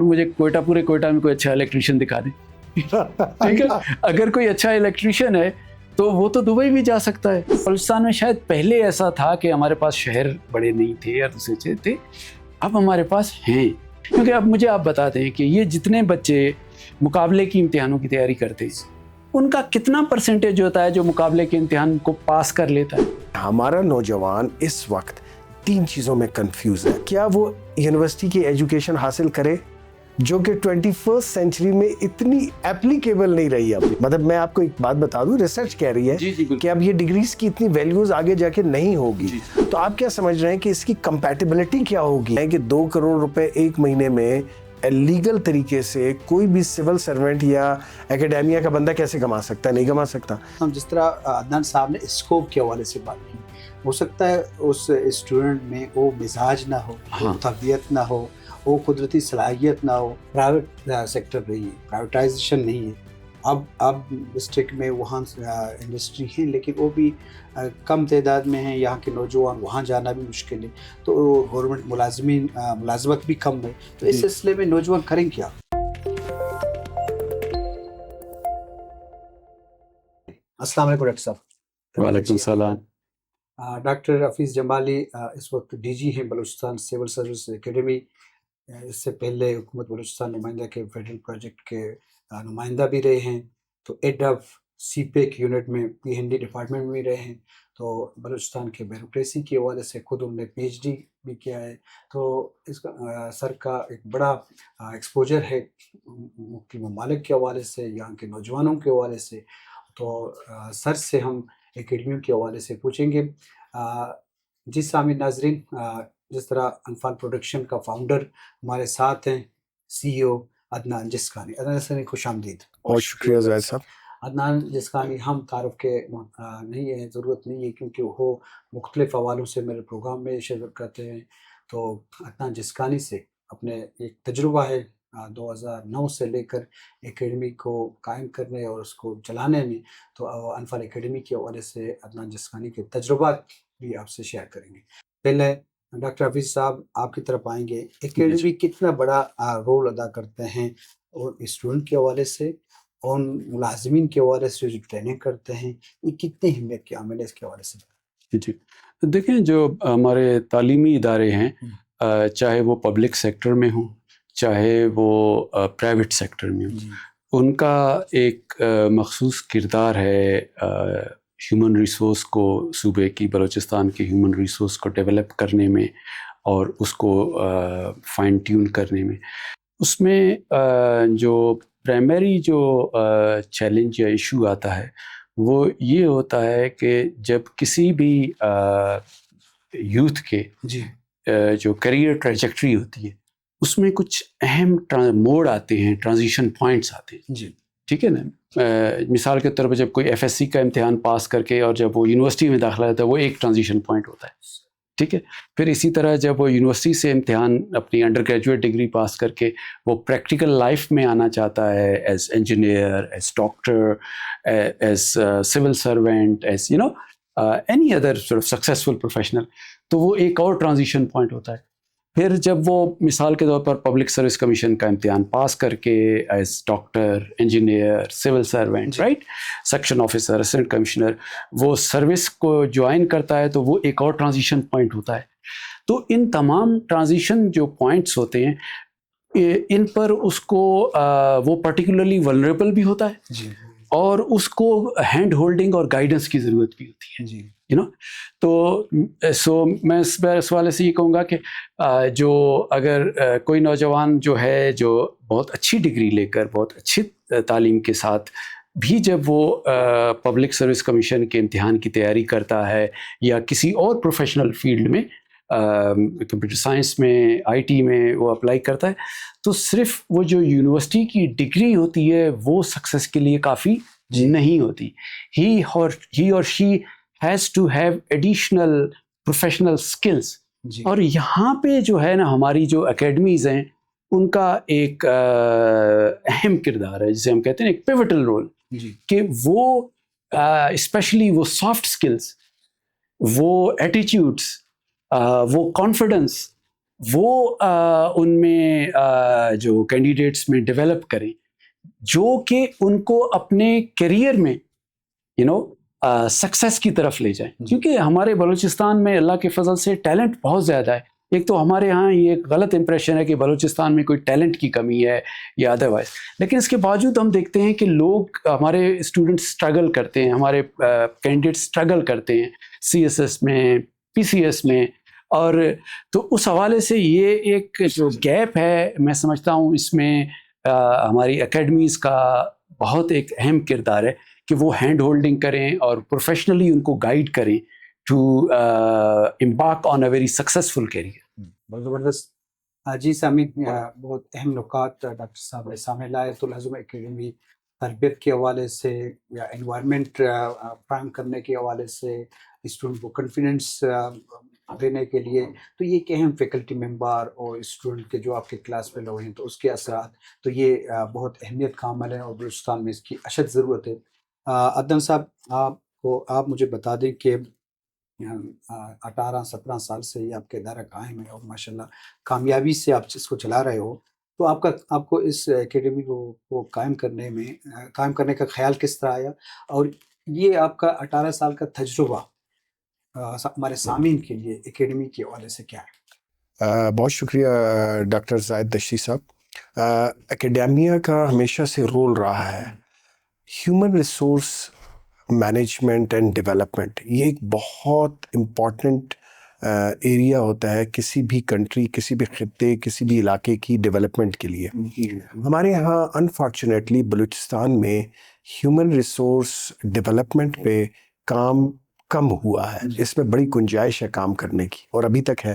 مجھے پورے کوئٹہ میں کوئی اچھا الیکٹریشین دکھا دیں. ٹھیک ہے, اگر کوئی اچھا الیکٹریشین ہے تو وہ تو دبئی بھی جا سکتا ہے. بلوچستان میں شاید پہلے ایسا تھا کہ ہمارے پاس شہر بڑے نہیں تھے یا دوسرے چیز تھے, اب ہمارے پاس ہیں. کیونکہ اب مجھے آپ بتا دیں کہ یہ جتنے بچے مقابلے کی امتحانوں کی تیاری کرتے ہیں ان کا کتنا پرسنٹیج ہوتا ہے جو مقابلے کے امتحان کو پاس کر لیتا ہے. ہمارا نوجوان اس وقت 3 چیزوں میں کنفیوز ہے. کیا وہ یونیورسٹی کی ایجوکیشن حاصل کرے جو کہ 21st سینچری میں اتنی اپلیکیبل نہیں رہی. اب مطلب میں آپ کو ایک بات بتا دوں, ریسرچ کہہ رہی ہے کہ اب یہ ڈگریز کی اتنی ویلیوز آگے جا کے نہیں ہوگی. تو آپ کیا سمجھ رہے ہیں کہ اس کی کمپیٹیبلٹی کیا ہوگی کہ 2 کروڑ روپے ایک مہینے میں لیگل طریقے سے کوئی بھی سول سرونٹ یا اکیڈیمیا کا بندہ کیسے کما سکتا ہے؟ نہیں کما سکتا. ہم جس طرح عدنان صاحب نے اسکوپ کے حوالے سے بات کی, ہو سکتا ہے اس اسٹوڈنٹ میں وہ مزاج نہ ہو, تربیت نہ ہو, وہ قدرتی صلاحیت نہ ہو. پرائیویٹ سیکٹر نہیں ہے, پرائیویٹائزیشن نہیں ہے. اب ڈسٹرکٹ میں وہاں انڈسٹری ہیں لیکن وہ بھی کم تعداد میں ہیں. یہاں کے نوجوان وہاں جانا بھی مشکل ہے, تو گورنمنٹ ملازمت بھی کم ہے. تو اس سلسلے میں نوجوان کریں کیا؟ السلام علیکم ڈاکٹر صاحب. وعلیکم السلام. ڈاکٹر حفیظ جمالی اس وقت ڈی جی ہیں بلوچستان سول سروس اکیڈمی. اس سے پہلے حکومت بلوچستان نمائندہ کے فیڈرل پروجیکٹ کے نمائندہ بھی رہے ہیں. تو head of CPEC unit میں پی این ڈی ڈپارٹمنٹ میں بھی رہے ہیں. تو بلوچستان کے بیوروکریسی کے حوالے سے خود انہوں نے پی ایچ ڈی بھی کیا ہے. تو اس کا سر کا ایک بڑا ایکسپوجر ہے مختلف ممالک کے حوالے سے, یہاں کے نوجوانوں کے حوالے سے. تو سر سے ہم اکیڈمیوں کے حوالے سے پوچھیں گے. جی سامعین ناظرین, جس طرح انفال پروڈکشن کا فاؤنڈر ہمارے ساتھ ہیں سی ای او عدنان جسکانی. عدنان جسکانی خوش آمدید. بہت شکریہ زاہد صاحب. عدنان جسکانی ہم تعارف کے نہیں ہے, ضرورت نہیں ہے, کیونکہ وہ مختلف حوالوں سے میرے پروگرام میں شرکت کرتے ہیں. تو عدنان جسکانی سے اپنے ایک تجربہ ہے 2009 سے لے کر اکیڈمی کو قائم کرنے اور اس کو چلانے میں. تو انفال اکیڈمی کے حوالے سے عدنان جسکانی کے تجربات بھی آپ سے شیئر کریں گے. پہلے ڈاکٹر حفیظ صاحب آپ کی طرف آئیں گے. اکیڈمی کتنا بڑا رول ادا کرتے ہیں اور اسٹوڈنٹ کے حوالے سے اور ملازمین کے حوالے سے جو ٹریننگ کرتے ہیں, یہ کتنے اہمیت کے عامل ہے اس کے حوالے سے؟ جی دیکھیں, جو ہمارے تعلیمی ادارے ہیں چاہے وہ پبلک سیکٹر میں ہوں چاہے وہ پرائیویٹ سیکٹر میں ہوں, ان کا ایک مخصوص کردار ہے ہیومن ریسورس کو, صوبے کی بلوچستان کے ہیومن ریسورس کو ڈیولپ کرنے میں اور اس کو فائن ٹیون کرنے میں. اس میں جو پرائمری جو چیلنج یا ایشو آتا ہے وہ یہ ہوتا ہے کہ جب کسی بھی یوتھ کے جو کریئر ٹریجیکٹری ہوتی ہے اس میں کچھ اہم موڑ آتے ہیں, ٹرانزیشن پوائنٹس آتے ہیں. جی ٹھیک ہے نا. مثال کے طور پر جب کوئی ایف ایس سی کا امتحان پاس کر کے اور جب وہ یونیورسٹی میں داخلہ لیتا ہے وہ ایک ٹرانزیشن پوائنٹ ہوتا ہے. ٹھیک ہے. پھر اسی طرح جب وہ یونیورسٹی سے امتحان اپنی انڈر گریجویٹ ڈگری پاس کر کے وہ پریکٹیکل لائف میں آنا چاہتا ہے as engineer, as doctor, as civil servant, as any other sort of successful professional, تو وہ ایک اور ٹرانزیشن پوائنٹ ہوتا ہے. پھر جب وہ مثال کے طور پر پبلک سروس کمیشن کا امتحان پاس کر کے as doctor, engineer, civil servant, right, section officer, assistant commissioner وہ سروس کو جوائن کرتا ہے, تو وہ ایک اور ٹرانزیشن پوائنٹ ہوتا ہے. تو ان تمام ٹرانزیشن جو پوائنٹس ہوتے ہیں ان پر اس کو وہ پرٹیکولرلی ولنریبل بھی ہوتا ہے اور اس کو ہینڈ ہولڈنگ اور گائیڈنس کی ضرورت بھی ہوتی ہے. تو میں اس والے سے یہ کہوں گا کہ جو اگر کوئی نوجوان جو ہے جو بہت اچھی ڈگری لے کر بہت اچھی تعلیم کے ساتھ بھی جب وہ پبلک سروس کمیشن کے امتحان کی تیاری کرتا ہے یا کسی اور پروفیشنل فیلڈ میں کمپیوٹر سائنس میں, آئی ٹی میں وہ اپلائی کرتا ہے, تو صرف وہ جو یونیورسٹی کی ڈگری ہوتی ہے وہ سکسیس کے لیے کافی نہیں ہوتی. ہی اور شی has to have additional professional skills. اور یہاں پہ جو ہے نا ہماری جو اکیڈمیز ہیں ان کا ایک اہم کردار ہے, جسے ہم کہتے ہیں ایک پیوٹل رول, کہ وہ اسپیشلی وہ سافٹ سکلز, وہ ایٹیٹیوڈس, وہ کانفیڈنس, وہ ان میں جو کینڈیڈیٹس میں ڈیولپ کریں جو کہ ان کو اپنے کیریئر میں سکسیس کی طرف لے جائیں. کیونکہ ہمارے بلوچستان میں اللہ کے فضل سے ٹیلنٹ بہت زیادہ ہے. ایک تو ہمارے ہاں یہ ایک غلط امپریشن ہے کہ بلوچستان میں کوئی ٹیلنٹ کی کمی ہے یا ادروائز، لیکن اس کے باوجود ہم دیکھتے ہیں کہ لوگ، ہمارے اسٹوڈنٹس اسٹرگل کرتے ہیں، ہمارے کینڈیڈیٹس اسٹرگل کرتے ہیں سی ایس ایس میں، پی سی ایس میں. اور تو اس حوالے سے یہ ایک جو گیپ ہے میں سمجھتا ہوں اس میں ہماری اکیڈمیز کا بہت ایک اہم کردار ہے کہ وہ ہینڈ ہولڈنگ کریں اور پروفیشنلی ان کو گائیڈ کریں to embark on a very successful career. بہت زبردست. جی سامعین، بہت اہم نکات ڈاکٹر صاحب نے سامنے لائے. طلعہ اکیڈمی تربیت کے حوالے سے یا انوائرمنٹ فراہم کرنے کے حوالے سے، اسٹوڈنٹ کو کانفیڈنس دینے کے لیے، تو یہ ایک اہم فیکلٹی ممبر اور اسٹوڈنٹ کے جو آپ کے کلاس میں لوگ ہیں تو اس کے اثرات، تو یہ بہت اہمیت کا عمل ہے اور بلوچستان میں اس کی اشد ضرورت ہے. عدنان صاحب، آپ مجھے بتا دیں کہ 18-17 سال سے یہ آپ کے ادارہ قائم ہے اور ماشاءاللہ کامیابی سے آپ اس کو چلا رہے ہو، تو آپ کو اس اکیڈمی کو قائم کرنے کا خیال کس طرح آیا، اور یہ آپ کا 18 سال کا تجربہ ہمارے سامعین کے لیے اکیڈمی کے حوالے سے کیا ہے؟ بہت شکریہ ڈاکٹر زاہد دشتی صاحب. اکیڈیمیا کا ہمیشہ سے رول رہا ہے human resource management and development. یہ ایک بہت امپورٹنٹ ایریا ہوتا ہے کسی بھی کنٹری، کسی بھی خطے، کسی بھی علاقے کی ڈیولپمنٹ کے لیے. ہمارے یہاں انفارچونیٹلی بلوچستان میں ہیومن ریسورس ڈیولپمنٹ پہ کام کم ہوا ہے. اس میں بڑی گنجائش ہے کام کرنے کی، اور ابھی تک ہے.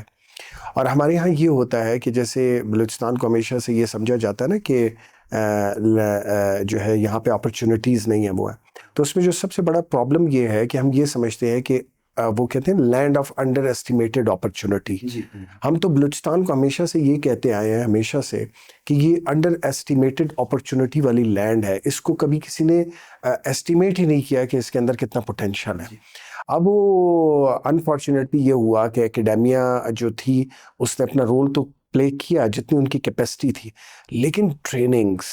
اور ہمارے یہاں یہ ہوتا ہے کہ جیسے بلوچستان کو ہمیشہ سے یہ سمجھا جاتا ہے نا کہ جو ہے یہاں پہ اپرچونیٹیز نہیں ہیں، وہ ہے. تو اس میں جو سب سے بڑا پرابلم یہ ہے کہ ہم یہ سمجھتے ہیں کہ وہ کہتے ہیں land of underestimated opportunity. ہم تو بلوچستان کو ہمیشہ سے یہ کہتے آئے ہیں ہمیشہ سے کہ یہ انڈر ایسٹیمیٹڈ اپرچونیٹی والی لینڈ ہے. اس کو کبھی کسی نے ایسٹیمیٹ ہی نہیں کیا کہ اس کے اندر کتنا پوٹینشیل ہے. اب وہ انفارچونیٹلی یہ ہوا کہ اکیڈیمیا جو تھی اس نے اپنا رول تو پلے کیا جتنی ان کی کیپیسٹی تھی، لیکن trainings,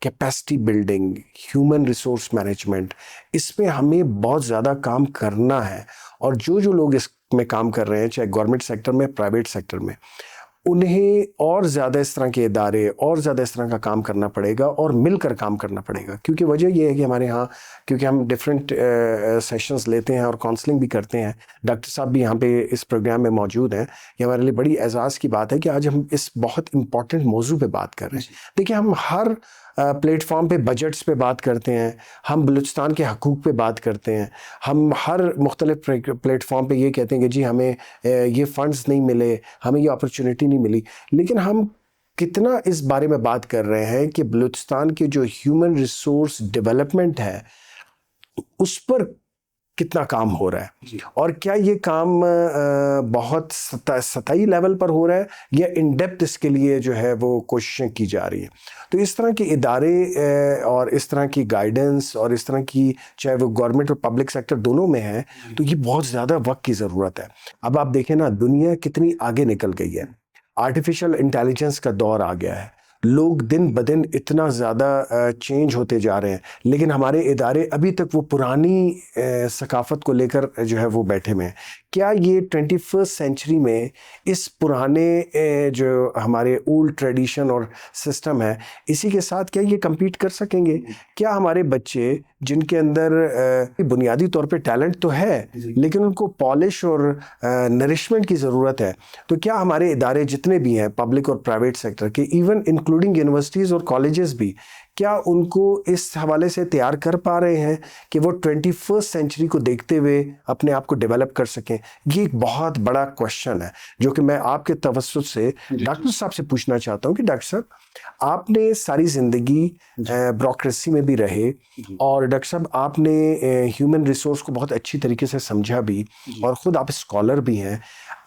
capacity building, human resource management, اس پہ ہمیں بہت زیادہ کام کرنا ہے. اور جو لوگ اس میں کام کر رہے ہیں، چاہے گورنمنٹ سیکٹر میں، پرائیویٹ سیکٹر میں، انہیں اور زیادہ اس طرح کے ادارے اور زیادہ اس طرح کا کام کرنا پڑے گا اور مل کر کام کرنا پڑے گا. کیونکہ وجہ یہ ہے کہ ہمارے ہاں، کیونکہ ہم ڈفرینٹ سیشنز لیتے ہیں اور کاؤنسلنگ بھی کرتے ہیں. ڈاکٹر صاحب بھی یہاں پہ اس پروگرام میں موجود ہیں. یہ ہمارے لیے بڑی اعزاز کی بات ہے کہ آج ہم اس بہت امپورٹنٹ موضوع پہ بات کر رہے ہیں. دیکھیں، ہم ہر پلیٹ فارم پہ بجٹس پہ بات کرتے ہیں، ہم بلوچستان کے حقوق پہ بات کرتے ہیں، ہم ہر مختلف پلیٹ فارم پہ یہ کہتے ہیں کہ جی ہمیں یہ فنڈز نہیں ملے، ہمیں یہ اپرچونیٹی نہیں ملی. لیکن ہم کتنا اس بارے میں بات کر رہے ہیں کہ بلوچستان کے جو ہیومن ریسورس ڈیولپمنٹ ہے اس پر کتنا کام ہو رہا ہے، اور کیا یہ کام بہت سطحی لیول پر ہو رہا ہے یا ان ڈیپتھ اس کے لیے جو ہے وہ کوششیں کی جا رہی ہیں. تو اس طرح کے ادارے اور اس طرح کی گائیڈنس اور اس طرح کی، چاہے وہ گورنمنٹ اور پبلک سیکٹر دونوں میں ہے، تو یہ بہت زیادہ وقت کی ضرورت ہے. اب آپ دیکھیں نا، دنیا کتنی آگے نکل گئی ہے، آرٹیفیشل انٹیلیجنس کا دور آ گیا ہے، لوگ دن بدن اتنا زیادہ چینج ہوتے جا رہے ہیں، لیکن ہمارے ادارے ابھی تک وہ پرانی ثقافت کو لے کر جو ہے وہ بیٹھے ہوئے ہیں. کیا یہ 21 سینچری میں اس پرانے جو ہمارے اولڈ ٹریڈیشن اور سسٹم ہے، اسی کے ساتھ کیا یہ کمپیٹ کر سکیں گے؟ کیا ہمارے بچے جن کے اندر بنیادی طور پہ ٹیلنٹ تو ہے لیکن ان کو پالش اور نرشمنٹ کی ضرورت ہے، تو کیا ہمارے ادارے جتنے بھی ہیں پبلک اور پرائیویٹ سیکٹر کے، ایون انکلوڈنگ یونیورسٹیز اور کالجز بھی، کیا ان کو اس حوالے سے تیار کر پا رہے ہیں کہ وہ 21 سینچری کو دیکھتے ہوئے اپنے آپ کو ڈیولپ کر سکیں؟ یہ ایک بہت بڑا کوشچن ہے جو کہ میں آپ کے توسط سے ڈاکٹر صاحب سے پوچھنا چاہتا ہوں کہ ڈاکٹر صاحب، آپ نے ساری زندگی بیوروکریسی میں بھی رہے، اور ڈاکٹر صاحب آپ نے ہیومن ریسورس کو بہت اچھی طریقے سے سمجھا بھی، اور خود آپ اسکالر بھی ہیں.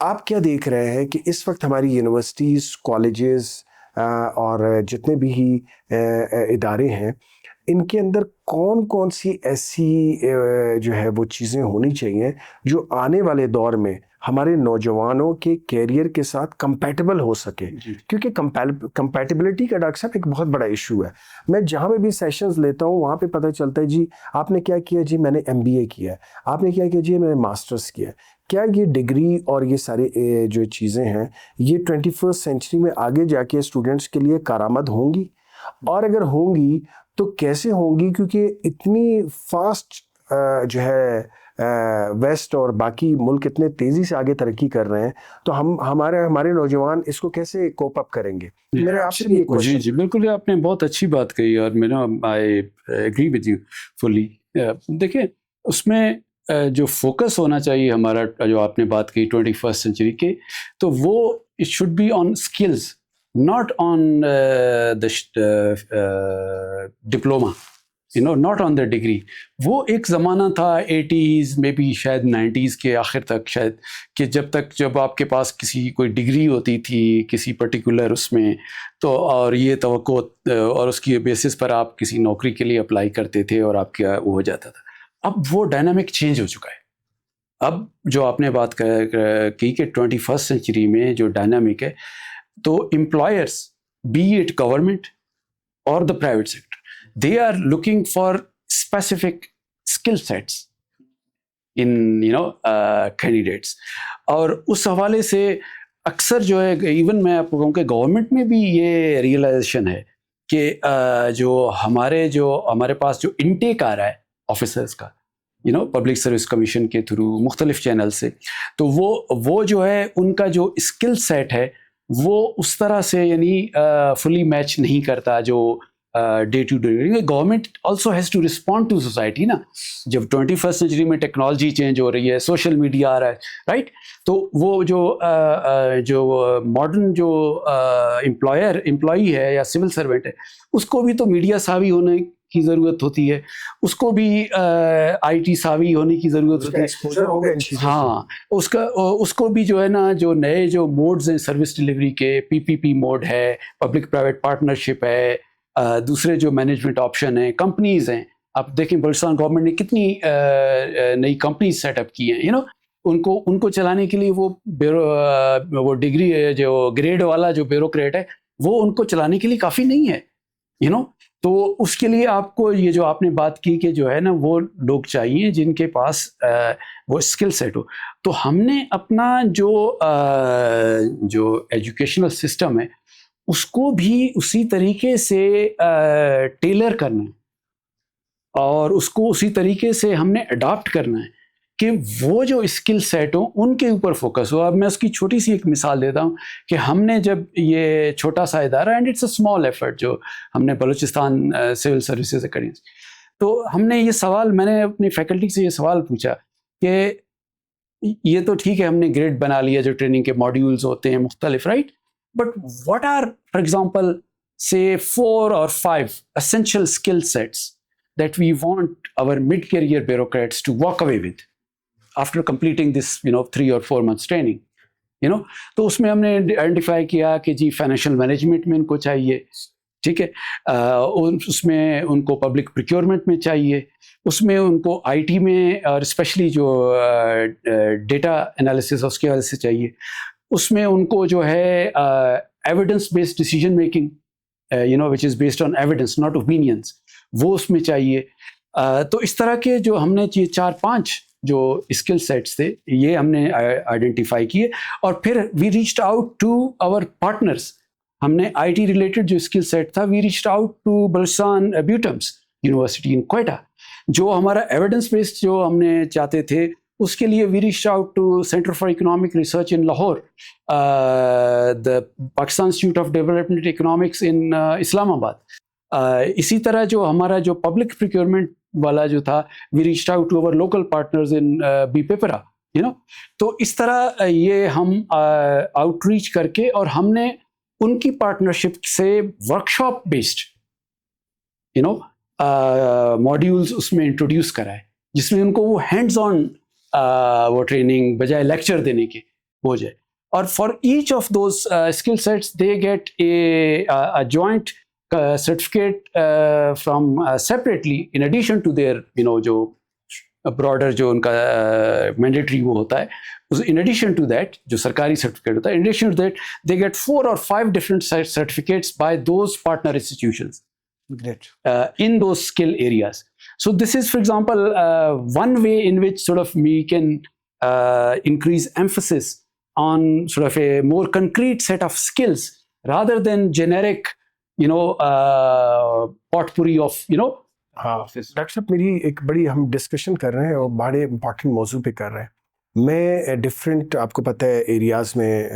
آپ کیا دیکھ رہے ہیں کہ اس وقت ہماری یونیورسٹیز، کالجز اور جتنے بھی ادارے ہیں، ان کے اندر کون کون سی ایسی جو ہے وہ چیزیں ہونی چاہیے جو آنے والے دور میں ہمارے نوجوانوں کے کیریئر کے ساتھ کمپیٹیبل ہو سکے, کیونکہ کمپیٹیبلٹی کا ڈاکٹر صاحب ایک بہت بڑا ایشو ہے. میں جہاں پہ بھی سیشنز لیتا ہوں وہاں پہ پتہ چلتا ہے جی آپ نے کیا کیا, جی میں نے MBA کیا ہے, آپ نے کیا کیا, جی میں نے ماسٹرز کیا ہے. کیا یہ ڈگری اور یہ سارے جو چیزیں ہیں یہ 21 سینچری میں آگے جا کے اسٹوڈنٹس کے لیے کارآمد ہوں گی؟ اور اگر ہوں گی تو کیسے ہوں گی؟ کیونکہ اتنی فاسٹ جو ہے ویسٹ اور باقی ملک اتنے تیزی سے آگے ترقی کر رہے ہیں, تو ہمارے نوجوان اس کو کیسے کوپ اپ کریں گے؟ میرا آپ سے بھی ایک کوشچن. جی بالکل, آپ نے بہت اچھی بات کہی اور میرا آئی ایگری ود یو فلی. دیکھیں اس میں جو فوکس ہونا چاہیے ہمارا, جو آپ نے بات کی 21 سینچری کے, تو وہ it should be on skills, not on diploma, not on the degree. وہ ایک زمانہ تھا 80s میں بھی, شاید 90s کے آخر تک شاید, کہ جب آپ کے پاس کوئی ڈگری ہوتی تھی کسی پرٹیکولر اس میں, تو اور یہ توقع اور اس کی بیسس پر آپ کسی نوکری کے لیے اپلائی کرتے تھے اور آپ کا وہ ہو جاتا تھا. اب وہ ڈائنامک چینج ہو چکا ہے. اب جو آپ نے بات کی کہ 21 سینچری میں جو ڈائنامک ہے, تو امپلائرس بی اٹ گورنمنٹ اور the private sector, they are looking for specific skill sets in candidates. اور اس حوالے سے اکثر جو ہے, ایون میں آپ کو کہوں کہ گورنمنٹ میں بھی یہ ریئلائزیشن ہے کہ جو ہمارے پاس جو انٹیک آ رہا ہے آفیسرس کا, پبلک سروس کمیشن کے تھرو مختلف چینل سے, تو وہ جو ہے ان کا جو اسکل سیٹ ہے وہ اس طرح سے فلی میچ نہیں کرتا جو day to day. Government also has to respond to society نا. جب 21 سینچری میں ٹیکنالوجی چینج ہو رہی ہے, سوشل میڈیا آ رہا ہے, رائٹ, تو وہ جو ماڈرن جو امپلائی ہے یا سول سروینٹ ہے, اس کو بھی تو میڈیا ساوی ہونے کی ضرورت ہوتی ہے, اس کو بھی IT ساوی ہونے کی ضرورت ہوتی ہے. ہاں, اس کو بھی جو ہے نا, جو نئے جو موڈز ہیں سروس ڈلیوری کے, PPP موڈ ہے, پبلک پرائیویٹ پارٹنرشپ ہے, دوسرے جو مینجمنٹ آپشن ہیں, کمپنیز ہیں. آپ دیکھیں بلوچستان گورنمنٹ نے کتنی نئی کمپنیز سیٹ اپ کی ہیں. ان کو چلانے کے لیے وہ ڈگری جو گریڈ والا جو بیوروکریٹ ہے وہ ان کو چلانے کے لیے کافی نہیں ہے. تو اس کے لیے آپ کو یہ جو آپ نے بات کی کہ جو ہے نا وہ لوگ چاہیے جن کے پاس وہ اسکل سیٹ ہو. تو ہم نے اپنا جو ایجوکیشنل سسٹم ہے اس کو بھی اسی طریقے سے ٹیلر کرنا ہے اور اس کو اسی طریقے سے ہم نے اڈاپٹ کرنا ہے کہ وہ جو اسکل سیٹ ہوں ان کے اوپر فوکس ہو. اب میں اس کی چھوٹی سی ایک مثال دیتا ہوں کہ ہم نے جب یہ چھوٹا سا ادارہ, and it's a small effort, جو ہم نے بلوچستان سول سروسز اکیڈمی, تو ہم نے یہ سوال, میں نے اپنی فیکلٹی سے یہ سوال پوچھا کہ یہ تو ٹھیک ہے ہم نے گریڈ بنا لیا جو ٹریننگ کے ماڈیولز ہوتے ہیں مختلف, right, but what are for example say 4 or 5 essential skill sets that we want our mid-career bureaucrats to walk away with after completing this 3 or 4 months training. تو اس میں ہم نے آئیڈینٹیفائی کیا کہ جی فائنینشیل مینجمنٹ میں ان کو چاہیے, ٹھیک ہے, اس میں ان کو پبلک پریکیورمنٹ میں چاہیے, اس میں ان کو IT میں اور اسپیشلی جو ڈیٹا انالیسس اس کے وجہ سے چاہیے, اس میں ان کو جو ہے evidence based decision making which is based on evidence not opinions, وہ اس میں چاہیے. تو اس طرح کے جو ہم نے 4-5 جو اسکل سیٹس تھے یہ ہم نے آئیڈینٹیفائی کیے, اور پھر we reached out to our partners. ہم نے IT ریلیٹڈ جو اسکل سیٹ تھا, we reached out to Balochistan BUITEMS university in Quetta. جو ہمارا ایویڈنس بیسڈ جو ہم نے چاہتے تھے اس کے لیے we reach out to centre for economic research in Lahore, the Pakistan institute of development economics in Islamabad. اسی طرح جو ہمارا جو پبلک پریکیورمنٹ والا جو تھا, we reach out to over local partners in B PPRA. تو اس طرح یہ ہم آؤٹ ریچ کر کے, اور ہم نے ان کی پارٹنرشپ سے ورکشاپ بیسڈ ماڈیولز اس میں انٹروڈیوس کرائے, جس میں ان کو وہ ہینڈز آن وہ ٹریننگ بجائے لیکچر دینے کے ہو جائے. اور for each of those skill sets they get a joint certificate from separately in addition to their جو براڈر جو ان کا مینڈیٹری وہ ہوتا ہے. ان ایڈیشن ٹو دیٹ جو سرکاری سرٹیفکیٹ ہوتا ہے, in addition to that they get 4 or 5 different certificates by those partner institutions Great. in those skill areas. So this is, for example, one way in which sort of we can increase emphasis on sort of a more concrete set of skills rather than generic, potpourri of, ہاں doctor صاحب میری ایک بڑی ہم discussion کر رہے ہیں اور بڑے امپارٹنٹ موضوع پہ کر رہے ہیں. میں ڈفرینٹ آپ کو پتہ ہے ایریاز میں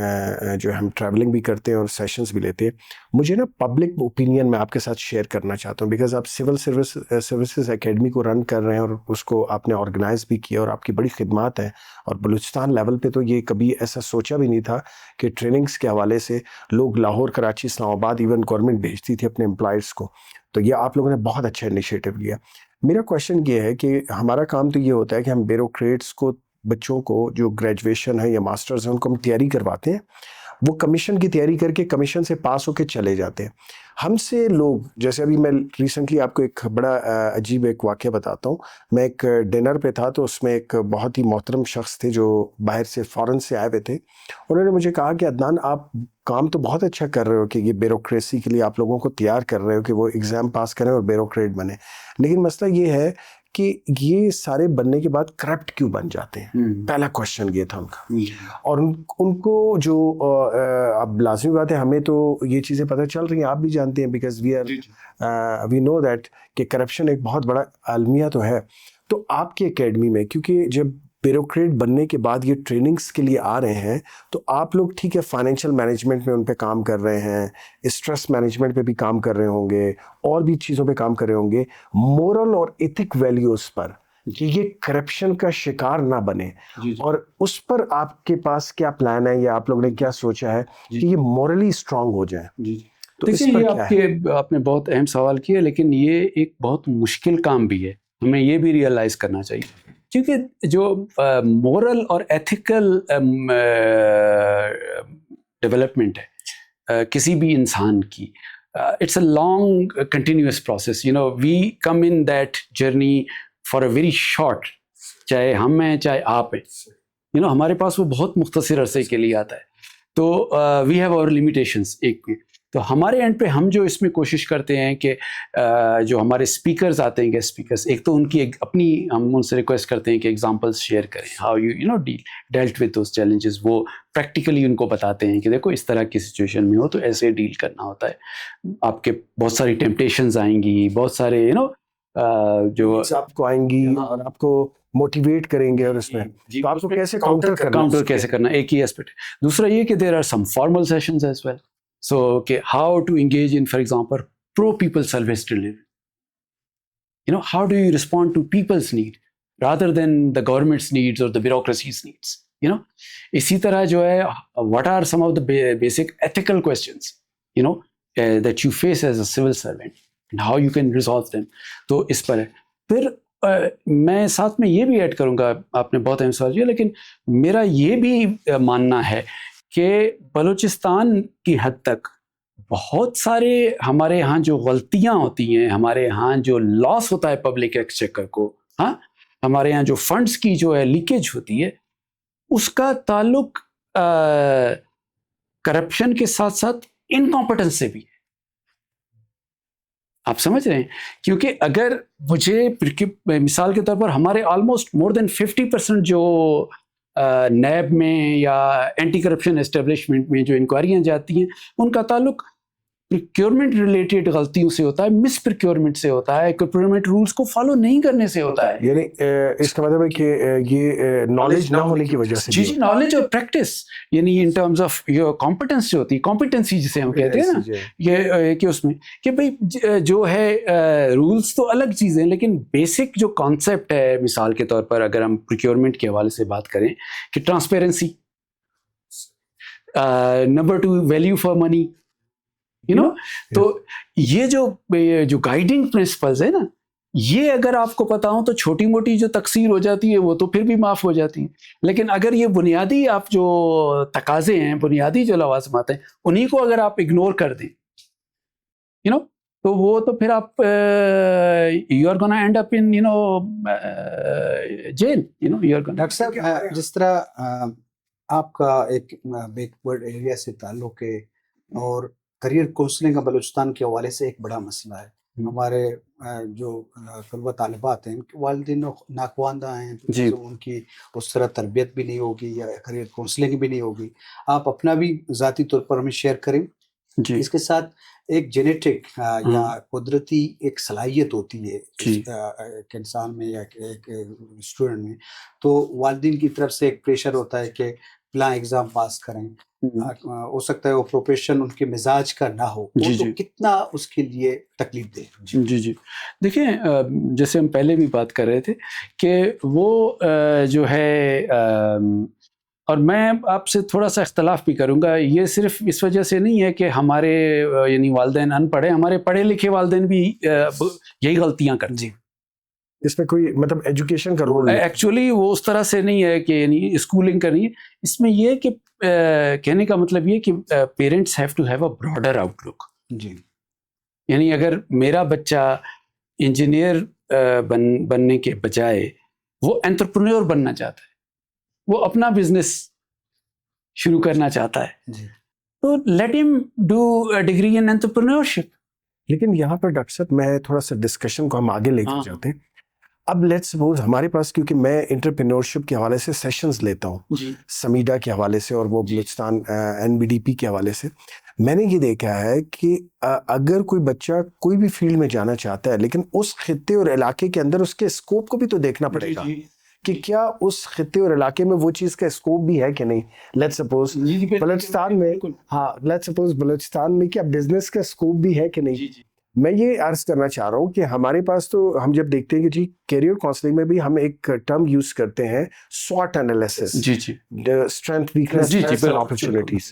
جو ہم ٹریولنگ بھی کرتے ہیں اور سیشنز بھی لیتے ہیں. مجھے نا پبلک اوپینین میں آپ کے ساتھ شیئر کرنا چاہتا ہوں بیکاز آپ سول سروسز اکیڈمی کو رن کر رہے ہیں اور اس کو آپ نے آرگنائز بھی کیا اور آپ کی بڑی خدمات ہیں. اور بلوچستان لیول پہ تو یہ کبھی ایسا سوچا بھی نہیں تھا کہ ٹریننگز کے حوالے سے لوگ لاہور, کراچی, اسلام آباد ایون گورنمنٹ بھیجتی تھی اپنے امپلائیز کو. تو یہ آپ لوگوں نے بہت اچھا انیشیٹو لیا. میرا کویشچن یہ ہے کہ ہمارا کام تو یہ ہوتا ہے کہ ہم بیوروکریٹس کو, بچوں کو جو گریجویشن ہے یا ماسٹرز ہیں ان کو ہم تیاری کرواتے ہیں, وہ کمیشن کی تیاری کر کے کمیشن سے پاس ہو کے چلے جاتے ہیں. ہم سے لوگ جیسے ابھی میں ریسنٹلی آپ کو ایک بڑا عجیب ایک واقعہ بتاتا ہوں. میں ایک ڈنر پہ تھا تو اس میں ایک بہت ہی محترم شخص تھے جو باہر سے فورن سے آئے ہوئے تھے. انہوں نے مجھے کہا کہ عدنان آپ کام تو بہت اچھا کر رہے ہو کہ یہ بیوروکریسی کے لیے آپ لوگوں کو تیار کر رہے ہو کہ وہ ایگزام پاس کریں اور بیوروکریٹ بنے, لیکن مسئلہ یہ ہے کہ یہ سارے بننے کے بعد کرپٹ کیوں بن جاتے ہیں. پہلا کویشچن یہ تھا ان کا. اور ان کو جو اب لازمی بات ہے ہمیں تو یہ چیزیں پتہ چل رہی ہیں, آپ بھی جانتے ہیں بیکاز وی نو دیٹ کہ کرپشن ایک بہت بڑا المیہ تو ہے. تو آپ کی اکیڈمی میں کیونکہ جب بیوروکریٹ بننے کے بعد یہ ٹریننگز کے لیے آ رہے ہیں تو آپ لوگ ٹھیک ہے فائنینشیل مینجمنٹ میں ان پہ کام کر رہے ہیں, اسٹریس مینجمنٹ پہ بھی کام کر رہے ہوں گے, اور بھی چیزوں پہ کام کر رہے ہوں گے, مورل اور ایتھک ویلیوز پر کہ یہ کرپشن کا شکار نہ بنے. اور اس پر آپ کے پاس کیا پلان ہے یا آپ لوگوں نے کیا سوچا ہے کہ یہ مورلی اسٹرانگ ہو جائیں؟ تو دیکھیں یہ آپ نے بہت اہم سوال کیا, لیکن یہ ایک بہت مشکل کام بھی ہے. ہمیں یہ بھی ریئلائز کرنا چاہیے کیونکہ جو مورل اور ایتھیکل ڈیولپمنٹ ہے کسی بھی انسان کی, it's a long continuous process. We come in that journey for a very short, چاہے ہم ہیں چاہے آپ ہیں. ہمارے پاس وہ بہت مختصر عرصے کے لیے آتا ہے. تو وی ہیو اور لمیٹیشنس. تو ہمارے اینڈ پہ ہم جو اس میں کوشش کرتے ہیں کہ جو ہمارے اسپیکرز آتے ہیں گیسٹ اسپیکرز, ایک تو ان کی اپنی ہم ان سے ریکویسٹ کرتے ہیں کہ ایگزامپلس شیئر کریں, how you dealt with those challenges. وہ پریکٹیکلی ان کو بتاتے ہیں کہ دیکھو اس طرح کی سچویشن میں ہو تو ایسے ڈیل کرنا ہوتا ہے. آپ کے بہت ساری ٹیمپٹیشنز آئیں گی, بہت سارے جو آپ کو آئیں گی اور آپ کو موٹیویٹ کریں گے, اور اس میں تو آپ کو کیسے کاؤنٹر کیسے کرنا, ایک ہی ایسپیکٹ. دوسرا یہ کہ there are some formal sessions as well. So, okay, how to engage in, for example, pro-people service delivery. How do you respond to people's need rather than the government's needs or the bureaucracy's needs? اسی طرح جو ہے, what are some of the basic ethical questions, that you face as a civil servant and how you can resolve them. تو اس پر ہے. پھر میں ساتھ میں یہ بھی ایڈ کروں گا, آپ نے بہت اہم سوال کیا, لیکن میرا یہ بھی ماننا ہے کہ بلوچستان کی حد تک بہت سارے ہمارے ہاں جو غلطیاں ہوتی ہیں, ہمارے ہاں جو لاس ہوتا ہے پبلک ایکسچیکر کو, ہمارے ہاں جو فنڈز کی جو ہے لیکیج ہوتی ہے, اس کا تعلق کرپشن کے ساتھ ساتھ انکمپٹنس سے بھی ہے. آپ سمجھ رہے ہیں, کیونکہ اگر مجھے مثال کے طور پر ہمارے آلموسٹ مور دین 50% جو نیب میں یا اینٹی کرپشن اسٹیبلشمنٹ میں جو انکوائریاں جاتی ہیں, ان کا تعلق پروکیورمنٹ ریلیٹڈ غلطیوں سے ہوتا ہے, مس پروکیورمنٹ سے ہوتا ہے, پروکیورمنٹ رولز کو فالو نہیں کرنے سے ہوتا ہے. یعنی اس کا مطلب ہے کہ یہ نالج نہ ہونے کی وجہ سے. جی نالج اور پریکٹس, یعنی ان ٹرمز آف یور کمپٹنس جو ہوتی ہے, کمپٹنسی جسے ہم کہتے ہیں نا, یہ کہ اس میں کہ بھائی جو ہے رولز تو الگ چیزیں, لیکن بیسک جو کانسیپٹ ہے, مثال کے طور پر اگر ہم پروکیورمنٹ کے حوالے سے بات کریں کہ transparency, number 2 value for money, تو یہ جو گائیڈنگ پرنسپلز ہے نا, یہ اگر آپ کو پتا ہوں تو چھوٹی موٹی جو تقصیر ہو جاتی ہے وہ تو پھر بھی معاف ہو جاتی ہیں. لیکن اگر یہ بنیادی آپ جو تقاضے ہیں, بنیادی جو لوازمات ہیں, انہیں کو اگر آپ اگنور کر دیں, تو وہ تو پھر آپ you are gonna end up in jail, you are gonna. Doctor صاحب جس طرح آپ کا ایک بیک ورڈ ایریا سے تعلق ہے اور کریئر کونسلنگ کا بلوچستان کے حوالے سے ایک بڑا مسئلہ ہے. ہمارے جو طلبہ طالبات ہیں ان کے والدین ناخواندہ ہیں، جی. تو ان کی اس طرح تربیت بھی نہیں ہوگی یا کریئر کونسلنگ بھی نہیں ہوگی. آپ اپنا بھی ذاتی طور پر ہمیں شیئر کریں. جی اس کے ساتھ ایک جینیٹک یا قدرتی ایک صلاحیت ہوتی ہے ایک انسان میں یا ایک اسٹوڈنٹ میں، تو والدین کی طرف سے ایک پریشر ہوتا ہے کہ فلاں ایگزام پاس کریں. ہو سکتا ہے وہ پروفیشن ان کے مزاج کا نہ ہو، وہ تو کتنا اس کے لیے تکلیف دہ. جی دیکھیں، جیسے ہم پہلے بھی بات کر رہے تھے کہ وہ جو ہے، اور میں آپ سے تھوڑا سا اختلاف بھی کروں گا، یہ صرف اس وجہ سے نہیں ہے کہ ہمارے یعنی والدین ان پڑھے، ہمارے پڑھے لکھے والدین بھی یہی غلطیاں کرتے ہیں. اس میں کوئی مطلب ایجوکیشن کا رول ایکچولی وہ اس طرح سے نہیں ہے کہ یعنی اسکولنگ کرنی ہے. اس میں یہ کہ کہنے کا مطلب یہ کہ parents have to have a broader outlook. جی، یعنی اگر میرا بچہ انجینئر بننے کے بجائے وہ انٹرپرینور بننا چاہتا ہے، وہ اپنا بزنس شروع کرنا چاہتا ہے، تو لیٹ ہم ڈو ڈگری ان انٹرپرینورشپ. لیکن یہاں پر ڈاکٹر صاحب میں تھوڑا سا ڈسکشن کو ہم آگے لے کے جاتے ہیں. اب لیٹس سپوز ہمارے پاس، کیونکہ میں انٹرپرینورشپ کے حوالے سے سیشنز لیتا ہوں سمیڈا کے حوالے سے اور وہ بلوچستان NBDP کے حوالے سے، میں نے یہ دیکھا ہے کہ اگر کوئی بچہ کوئی بھی فیلڈ میں جانا چاہتا ہے، لیکن اس خطے اور علاقے کے اندر اس کے اسکوپ کو بھی تو دیکھنا پڑے گا کہ کیا اس خطے اور علاقے میں وہ چیز کا اسکوپ بھی ہے کہ نہیں. لیٹس سپوز بلوچستان میں، لیٹس سپوز بلوچستان میں کیا بزنس کا اسکوپ بھی ہے کہ نہیں. میں یہ عرض کرنا چاہ رہا ہوں کہ ہمارے پاس تو ہم جب دیکھتے ہیں کہ جی کیریئر کاؤنسلنگ میں بھی ہم ایک ٹرم یوز کرتے ہیں SWOT انالیسس، اسٹرینتھ ویکنیس اور اپرچونٹیز.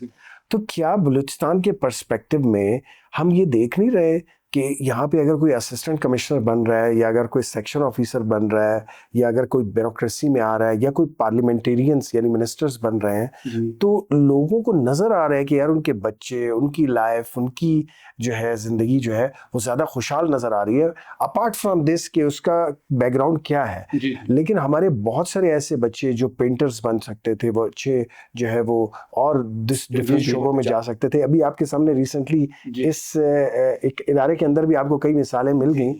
تو کیا بلوچستان کے پرسپیکٹو میں ہم یہ دیکھ نہیں رہے کہ یہاں پہ اگر کوئی اسسٹنٹ کمشنر بن رہا ہے یا اگر کوئی سیکشن آفیسر بن رہا ہے یا اگر کوئی بیوروکریسی میں آ رہا ہے یا کوئی پارلیمنٹیرینز یعنی منسٹرز بن رہے ہیں، تو لوگوں کو نظر آ رہا ہے کہ یار ان کے بچے، ان کی لائف، ان کی جو ہے زندگی جو ہے وہ زیادہ خوشحال نظر آ رہی ہے اپارٹ فرام دس کہ اس کا بیک گراؤنڈ کیا ہے. لیکن ہمارے بہت سارے ایسے بچے جو پینٹرز بن سکتے تھے، وہ اچھے جو ہے وہ اور ڈفرینٹ شعبوں میں جا سکتے تھے. ابھی آپ کے سامنے ریسنٹلی اس ایک ادارے کے اندر بھی آپ کو کئی مثالیں مل گئیں.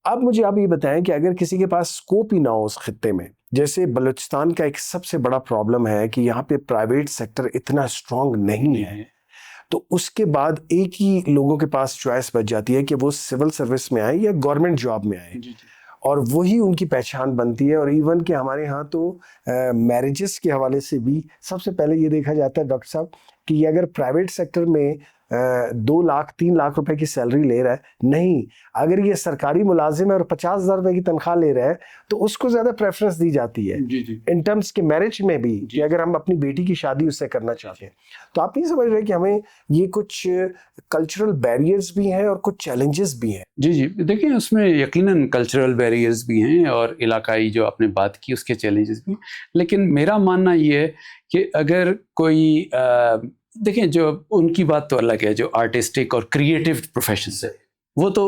اب مجھے آپ یہ بتائیں کہ اگر کسی کے پاس اسکوپ ہی نہ ہو اس خطے میں، جیسے بلوچستان کا ایک سب سے بڑا پرابلم ہے کہ یہاں پہ پرائیویٹ سیکٹر اتنا اسٹرانگ نہیں ہے، تو اس کے بعد ایک ہی لوگوں کے پاس چوائس بچ جاتی ہے کہ وہ سول سروس میں آئیں یا گورنمنٹ جاب میں آئیں، اور وہی ان کی پہچان بنتی ہے. اور ایون کہ ہمارے ہاں تو میرجز کے حوالے سے بھی سب سے پہلے یہ دیکھا جاتا ہے ڈاکٹر صاحب کہ یہ اگر پرائیویٹ سیکٹر میں 2 لاکھ 3 لاکھ روپے کی سیلری لے رہا ہے، نہیں، اگر یہ سرکاری ملازم ہے اور 50,000 روپے کی تنخواہ لے رہا ہے تو اس کو زیادہ پریفرنس دی جاتی ہے ان ٹرمز کے میرج میں بھی، کہ اگر ہم اپنی بیٹی کی شادی اس سے کرنا چاہتے ہیں. تو آپ نہیں سمجھ رہے کہ ہمیں یہ کچھ کلچرل بیریئرز بھی ہیں اور کچھ چیلنجز بھی ہیں؟ جی دیکھیں، اس میں یقیناً کلچرل بیریئرز بھی ہیں اور علاقائی جو آپ نے بات کی اس کے چیلنجز بھی. لیکن میرا ماننا یہ ہے کہ اگر کوئی دیکھیں، جو ان کی بات تو الگ ہے، جو آرٹسٹک اور کریٹو پروفیشنز ہے، وہ تو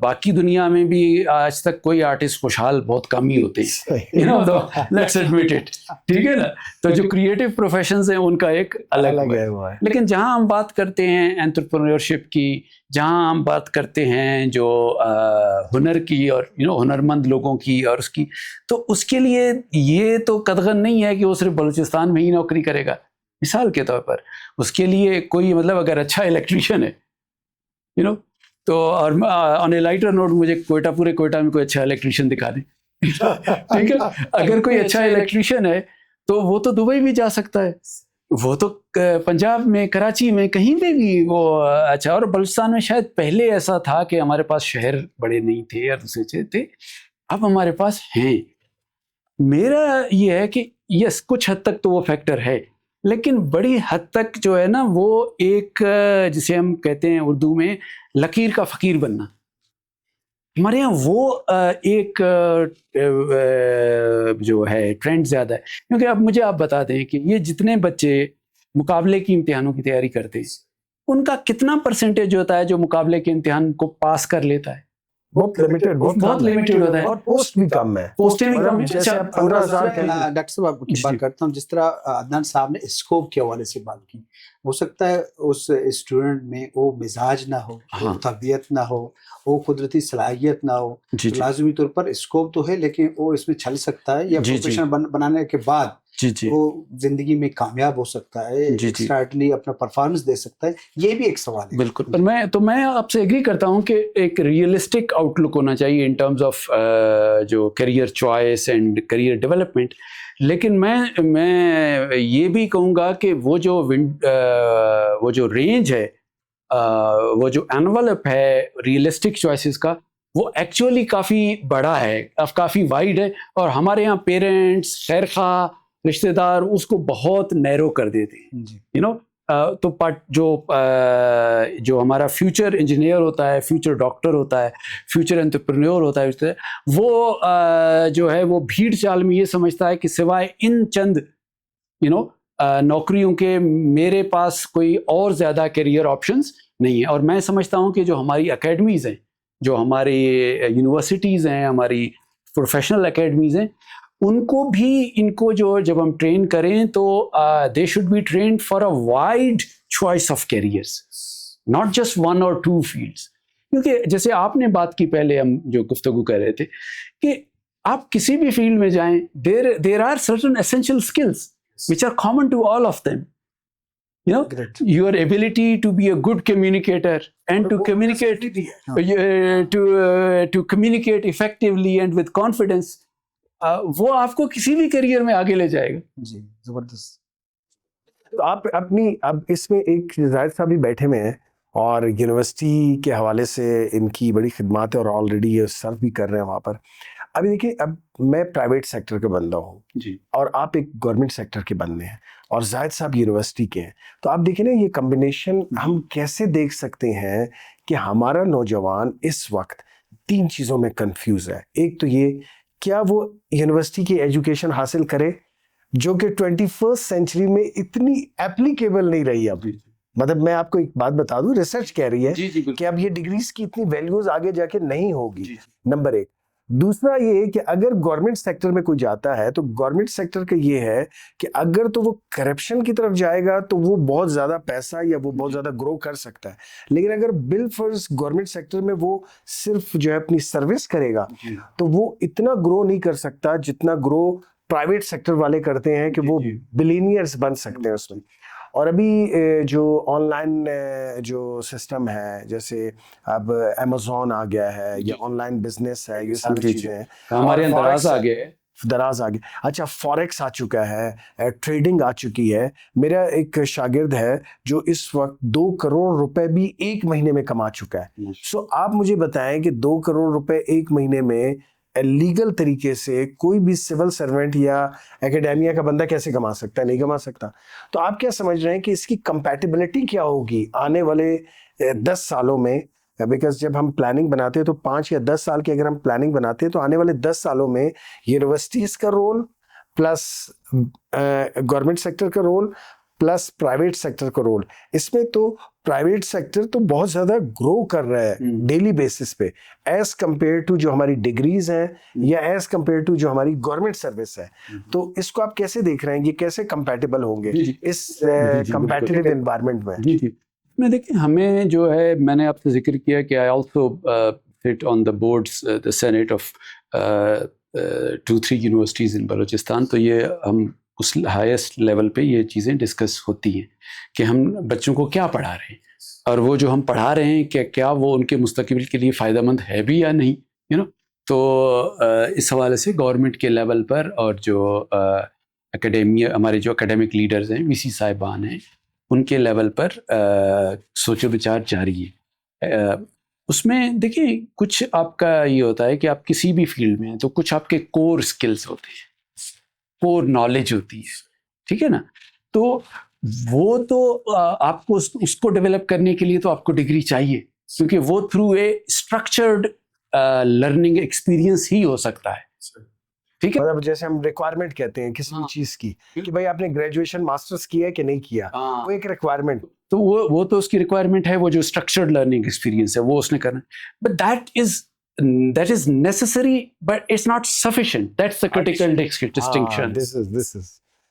باقی دنیا میں بھی آج تک کوئی آرٹسٹ خوشحال بہت کم ہی ہوتے ہیں، لیٹس ایڈمٹ اٹ، ٹھیک ہے نا. تو جو کریٹو پروفیشنز ہیں ان کا ایک الگ ہے. لیکن جہاں ہم بات کرتے ہیں انٹرپرینورشپ کی، جہاں ہم بات کرتے ہیں جو ہنر کی اور ہنرمند لوگوں کی اور اس کی، تو اس کے لیے یہ تو قطعاً نہیں ہے کہ وہ صرف بلوچستان میں ہی نوکری کرے گا. مثال کے طور پر اس کے لیے کوئی مطلب اگر اچھا الیکٹریشین ہے تو، اور آن اے لائٹر نوٹ مجھے پورے کوئٹہ میں کوئی اچھا الیکٹریشین دکھا دیں، ٹھیک ہے. اگر کوئی اچھا الیکٹریشین ہے تو وہ تو دبئی بھی جا سکتا ہے، وہ تو پنجاب میں، کراچی میں، کہیں پہ بھی وہ اچھا. اور بلوچستان میں شاید پہلے ایسا تھا کہ ہمارے پاس شہر بڑے نہیں تھے اور دوسرے چیز تھے، اب ہمارے پاس ہیں. میرا یہ ہے کہ یس، کچھ حد تک تو وہ فیکٹر ہے، لیکن بڑی حد تک جو ہے نا وہ ایک جسے ہم کہتے ہیں اردو میں لکیر کا فقیر بننا، ہمارے یہاں وہ ایک جو ہے ٹرینڈ زیادہ ہے. کیونکہ اب مجھے آپ بتا دیں کہ یہ جتنے بچے مقابلے کی امتحانوں کی تیاری کرتے ہیں ان کا کتنا پرسنٹیج ہوتا ہے جو مقابلے کے امتحان کو پاس کر لیتا ہے؟ بہت لمیٹڈ، بہت limited ہوتا ہے، اور پوسٹ بھی کم ہے، پوسٹیں بھی کم ہیں۔ جیسے آپ 15,000 ڈاکٹر صاحب آپ کی بات کرتا ہوں، جس طرح عدنان صاحب نے اسکوپ کے حوالے سے بات کی، ہو سکتا ہے اس اسٹوڈنٹ میں وہ مزاج نہ ہو، وہ طبیعت نہ ہو، وہ قدرتی صلاحیت نہ ہو، لازمی طور پر اسکوپ تو ہے لیکن وہ اس میں چھل سکتا ہے، یا پروفیشن بنانے کے بعد وہ زندگی میں کامیاب ہو سکتا ہے، ایکسٹراڈنری اپنا پرفارمنس دے سکتا ہے، یہ بھی ایک سوال ہے۔ بالکل، میں آپ سے ایگری کرتا ہوں کہ ایک ریئلسٹک آؤٹ لک ہونا چاہیے ان ٹرمز آف جو career choice and career development, لیکن میں یہ بھی کہوں گا کہ وہ جو رینج ہے، وہ جو انویلپ ہے ریئلسٹک چوائسیز کا، وہ ایکچولی کافی بڑا ہے، کافی وائڈ ہے، اور ہمارے یہاں پیرنٹس، خیر خواہ، رشتہ دار اس کو بہت نیرو کر دیتے ہیں، یو نو۔ تو جو ہمارا فیوچر انجینئر ہوتا ہے، فیوچر ڈاکٹر ہوتا ہے، فیوچر انٹرپرینور ہوتا ہے، وہ جو ہے وہ بھیڑ چال میں یہ سمجھتا ہے کہ سوائے ان چند نوکریوں کے میرے پاس کوئی اور زیادہ کیریئر آپشنز نہیں ہیں۔ اور میں سمجھتا ہوں کہ جو ہماری اکیڈمیز ہیں، جو ہماری یونیورسٹیز ہیں، ہماری پروفیشنل اکیڈمیز ہیں، ان کو جب ہم ٹرین کریں تو they should be trained for a wide choice of careers, not just 1 or 2 fields. کیونکہ جیسے آپ نے بات کی پہلے، ہم جو گفتگو کر رہے تھے کہ آپ کسی بھی فیلڈ میں جائیں، there are certain essential skills which are common to all of them. Your ability to be a good communicator and to communicate effectively and with confidence، وہ آپ کو کسی بھی کیریئر میں آگے لے جائے گا۔ جی زبردست۔ تو آپ اب اس میں ایک زاہد صاحب بھی بیٹھے ہوئے ہیں اور یونیورسٹی کے حوالے سے ان کی بڑی خدمات ہے اور آلریڈی یہ سرو بھی کر رہے ہیں وہاں پر۔ ابھی دیکھیے، اب میں پرائیویٹ سیکٹر کا بندہ ہوں جی، اور آپ ایک گورنمنٹ سیکٹر کے بندے ہیں، اور زاہد صاحب یونیورسٹی کے ہیں، تو آپ دیکھیں نا یہ کمبینیشن ہم کیسے دیکھ سکتے ہیں کہ ہمارا نوجوان اس وقت 3 چیزوں میں کنفیوز ہے۔ ایک تو یہ، کیا وہ یونیورسٹی کی ایجوکیشن حاصل کرے جو کہ 21st سینچری میں اتنی اپلیکیبل نہیں رہی اب۔ مطلب میں آپ کو ایک بات بتا دوں، ریسرچ کہہ رہی ہے کہ اب یہ ڈگریز کی اتنی ویلیوز آگے جا کے نہیں ہوگی، نمبر 1۔ دوسرا یہ کہ اگر گورنمنٹ سیکٹر میں کوئی جاتا ہے تو گورنمنٹ سیکٹر کا یہ ہے کہ اگر تو وہ کرپشن کی طرف جائے گا تو وہ بہت زیادہ پیسہ یا وہ بہت زیادہ گرو کر سکتا ہے، لیکن اگر بالفرض گورنمنٹ سیکٹر میں وہ صرف جو ہے اپنی سروس کرے گا تو وہ اتنا گرو نہیں کر سکتا جتنا گرو پرائیویٹ سیکٹر والے کرتے ہیں کہ وہ بلینئرز بن سکتے ہیں اس میں۔ اور ابھی جو آن لائن جو سسٹم ہے، جیسے اب امیزون آ گیا ہے یا آن لائن بزنس ہے، یہ ساری چیزیں ہیں، ہمارے یہاں دراز آ گیا۔ اچھا، فوریکس آ چکا ہے، ٹریڈنگ آ چکی ہے۔ میرا ایک شاگرد ہے جو اس وقت 2 کروڑ روپے بھی ایک مہینے میں کما چکا ہے۔ سو آپ مجھے بتائیں کہ 2 کروڑ روپے ایک مہینے میں لیگل طریقے سے کوئی بھی سول سرونٹ یا اکیڈیمیا کا بندہ کیسے کما سکتا ہے؟ نہیں کما سکتا۔ تو آپ کیا سمجھ رہے ہیں کہ اس کی کمپیٹیبلٹی کیا ہوگی آنے والے 10 سالوں میں؟ بیکاز جب ہم پلاننگ بناتے ہیں تو 5 یا 10 سال کی اگر ہم پلاننگ بناتے ہیں تو آنے والے 10 سالوں میں یونیورسٹیز کا رول پلس گورنمنٹ سیکٹر کا رول پلس پرائیویٹ سیکٹر کا رول، اس میں تو پرائیویٹ سیکٹر تو بہت زیادہ گرو کر رہا ہے ڈیلی بیسس پہ ایز کمپیئر ٹو جو ہماری ڈگریز ہیں یا ایز کمپیئر ٹو جو ہماری گورنمنٹ سروس ہے۔ تو اس کو آپ کیسے دیکھ رہے ہیں، یہ کیسے کمپیٹیبل ہوں گے اس کمپیٹیٹیو انوائرمنٹ میں؟ میں دیکھیں، ہمیں جو ہے، میں نے آپ سے ذکر کیا کہ I also sit on the boards the senate of 2-3 universities in Balochistan, تو یہ ہم اس ہائیسٹ لیول پہ یہ چیزیں ڈسکس ہوتی ہیں کہ ہم بچوں کو کیا پڑھا رہے ہیں، اور وہ جو ہم پڑھا رہے ہیں کہ کیا وہ ان کے مستقبل کے لیے فائدہ مند ہے بھی یا نہیں، تو اس حوالے سے گورنمنٹ کے لیول پر اور جو اکیڈیمیا، ہمارے جو اکیڈیمک لیڈرز ہیں، وی سی صاحبان ہیں، ان کے لیول پر سوچ و بچار جاری ہے۔ اس میں دیکھیں، کچھ آپ کا یہ ہوتا ہے کہ آپ کسی بھی فیلڈ میں ہیں تو کچھ آپ کے کور سکلز ہوتے ہیں، کور نالج ہوتی ہے، ٹھیک ہے نا؟ تو وہ تو آپ کو اس کو ڈیولپ کرنے کے لیے تو آپ کو ڈگری چاہیے، کیونکہ وہ through a structured learning experience ہی ہو سکتا ہے، ٹھیک ہے؟ مطلب جیسے ہم ریکوائرمنٹ کہتے ہیں کسی بھی چیز کی کہ بھائی آپ نے گریجویشن ماسٹرز کیا ہے کہ نہیں کیا، وہ ایک ریکوائرمنٹ۔ تو وہ تو اس کی ریکوائرمنٹ ہے, وہ جو اسٹرکچرڈ لرننگ ایکسپیرینس ہے وہ اس نے کرنا ہے, but that is necessary but it's not sufficient. That's the critical distinction. This is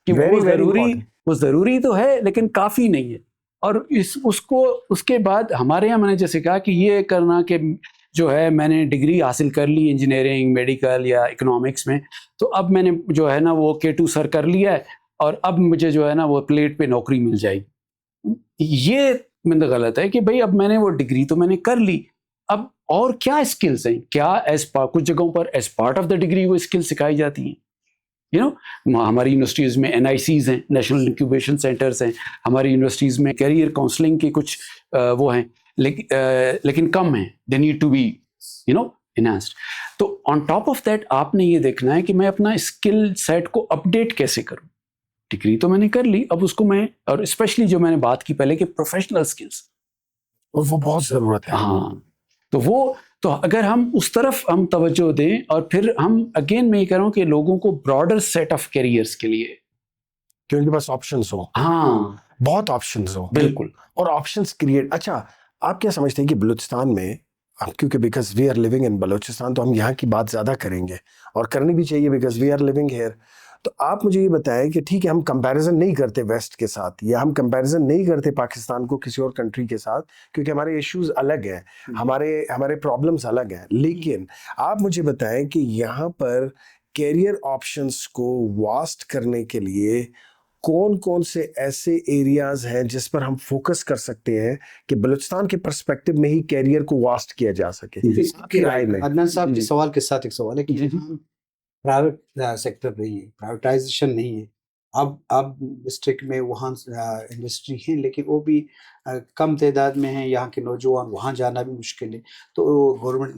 کہ very, very important. وہ ضروری تو ہے لیکن کافی نہیں ہے. اور اس کے بعد ہمارے یہاں میں نے جیسے کہا کہ یہ کرنا کہ جو ہے میں نے ڈگری حاصل کر لی انجینئرنگ, میڈیکل یا اکنامکس میں, تو اب میں نے جو ہے نا وہ K2 سر کر لیا ہے اور اب مجھے جو ہے نا وہ پلیٹ پہ نوکری مل جائے گی. یہ مطلب غلط ہے کہ بھائی اب میں نے وہ ڈگری تو میں نے کر لی, اب اور کیا اسکلس ہیں, کیا کچھ جگہوں پر as part of the degree وہ اسکل سکھائی جاتی ہیں. ہماری یونیورسٹیز میں NICs ہیں, نیشنل انکیوبیشن سینٹرز ہیں, ہماری یونیورسٹیز میں کیریئر کاؤنسلنگ کے کچھ وہ ہیں, لیکن کم ہیں. They need to be enhanced. تو آن ٹاپ آف دیٹ آپ نے یہ دیکھنا ہے کہ میں اپنا اسکل سیٹ کو اپڈیٹ کیسے کروں. ڈگری تو میں نے کر لی, اب اس کو میں, اور اسپیشلی جو میں نے بات کی پہلے کہ پروفیشنل اسکلس, اور وہ بہت ضرورت ہے. ہاں, تو اگر ہم اس طرف ہم توجہ دیں, اور پھر ہم اگین میں یہ کہہ رہا ہوں کہ لوگوں کو براڈر سیٹ آف کیریئرس کے لیے کہ ان کے پاس آپشنس ہوں. ہاں, بہت آپشنز ہوں. بالکل. اور آپشنز کریٹ. اچھا, آپ کیا سمجھتے ہیں کہ بلوچستان میں, کیونکہ because we are living in Balochistan, تو ہم یہاں کی بات زیادہ کریں گے اور کرنی بھی چاہیے because we are living here. تو آپ مجھے یہ بتائیں کہ ٹھیک ہے ہم کمپیریزن نہیں کرتے ویسٹ کے ساتھ, یا ہم کمپیریزن نہیں کرتے پاکستان کو کسی اور کنٹری کے ساتھ, کیونکہ ہمارے ایشوز الگ ہیں, ہمارے پرابلمس الگ ہیں. لیکن آپ مجھے بتائیں کہ یہاں پر کیریئر آپشنس کو واسٹ کرنے کے لیے کون کون سے ایسے ایریاز ہیں جس پر ہم فوکس کر سکتے ہیں کہ بلوچستان کے پرسپیکٹو میں ہی کیریئر کو واسٹ کیا جا سکے. آپ کی رائے میں عدنان صاحب جس سوال کے ساتھ ایک سوال ہے کہ پرائیویٹ سیکٹر نہیں ہے, پرائیویٹائزیشن نہیں ہے. اب ڈسٹرکٹ میں وہاں انڈسٹری ہیں لیکن وہ بھی کم تعداد میں ہیں, یہاں کے نوجوان وہاں جانا بھی مشکل ہے, تو گورنمنٹ